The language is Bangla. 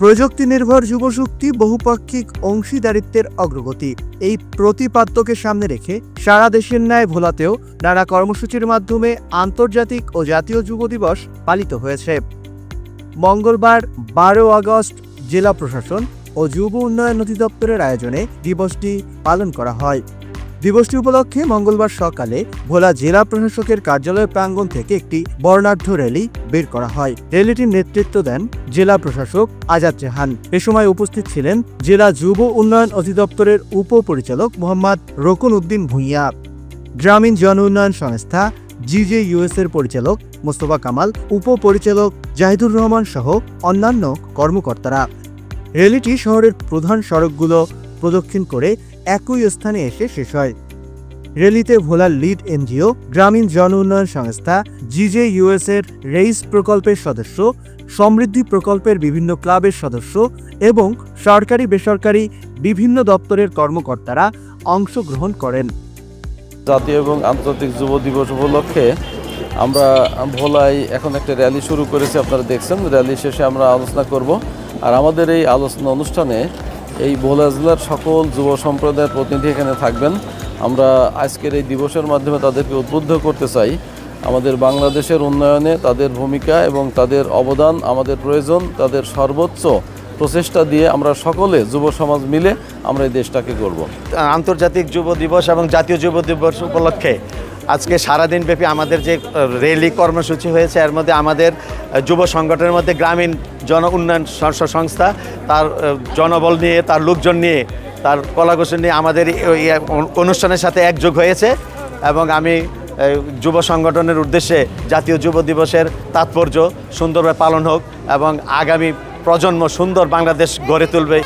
প্রযুক্তি নির্ভর যুবশক্তি বহুপাক্ষিক অংশীদারিত্বের অগ্রগতি, এই প্রতিপাদ্যকে সামনে রেখে সারা দেশের ন্যায় ভোলাতেও নানা কর্মসূচির মাধ্যমে আন্তর্জাতিক ও জাতীয় যুব দিবস পালিত হয়েছে। মঙ্গলবার 12 আগস্ট জেলা প্রশাসন ও যুব উন্নয়ন অধিদপ্তরের আয়োজনে দিবসটি পালন করা হয়। দিবসটি উপলক্ষে মঙ্গলবার সকালে ভোলা জেলা প্রশাসকের কার্যালয় প্রাঙ্গণ থেকে একটি বর্ণাঢ্য র্যালি বের করা হয়। র্যালিটির নেতৃত্ব দেন জেলা প্রশাসক আজাদ জাহান। এ সময় উপস্থিত ছিলেন জেলা যুব উন্নয়ন অধিদপ্তরের উপপরিচালক মোহাম্মদ রকুন উদ্দিন ভূঁইয়া, গ্রামীণ জন উন্নয়ন সংস্থা GJUS এর পরিচালক মোস্তফা কামাল, উপপরিচালক জাহিদুর রহমান সহ অন্যান্য কর্মকর্তারা। র্যালিটি শহরের প্রধান সড়কগুলো প্রদক্ষিণ করে একই স্থানে এসে শেষ হয়। র্যালিতে ভোলার লিড এনজিও গ্রামীণ জন উন্নয়ন সংস্থা GJUS এর রেইস প্রকল্পের সদস্য, সমৃদ্ধি প্রকল্পের বিভিন্ন ক্লাবের সদস্য এবং সরকারি বেসরকারি বিভিন্ন দপ্তরের কর্মকর্তারা অংশগ্রহণ করেন। জাতীয় এবং আন্তর্জাতিক যুব দিবস উপলক্ষে আমরা ভোলায় এখন একটা র্যালি শুরু করেছি। আপনারা দেখছেন, র্যালি শেষে আমরা আলোচনা করব। আর আমাদের এই আলোচনা অনুষ্ঠানে এই ভোলা জেলার সকল যুব সম্প্রদায়ের প্রতিনিধি এখানে থাকবেন। আমরা আজকের এই দিবসের মাধ্যমে তাদেরকে উদ্বুদ্ধ করতে চাই আমাদের বাংলাদেশের উন্নয়নে তাদের ভূমিকা এবং তাদের অবদান আমাদের প্রয়োজন। তাদের সর্বোচ্চ প্রচেষ্টা দিয়ে আমরা সকলে যুব সমাজ মিলে আমরা এই দেশটাকে গড়ব। আন্তর্জাতিক যুব দিবস এবং জাতীয় যুব দিবস উপলক্ষে আজকে সারাদিনব্যাপী আমাদের যে র্যালি কর্মসূচি হয়েছে, এর মধ্যে আমাদের যুব সংগঠনের মধ্যে গ্রামীণ জন উন্নয়ন সংস্থা তার জনবল নিয়ে, তার লোকজন নিয়ে, তার কলাকৌশল নিয়ে আমাদের এই অনুষ্ঠানের সাথে একযোগ হয়েছে। এবং আমি যুব সংগঠনের উদ্দেশ্যে জাতীয় যুব দিবসের তাৎপর্য সুন্দরভাবে পালন হোক এবং আগামী প্রজন্ম সুন্দর বাংলাদেশ গড়ে তুলবে।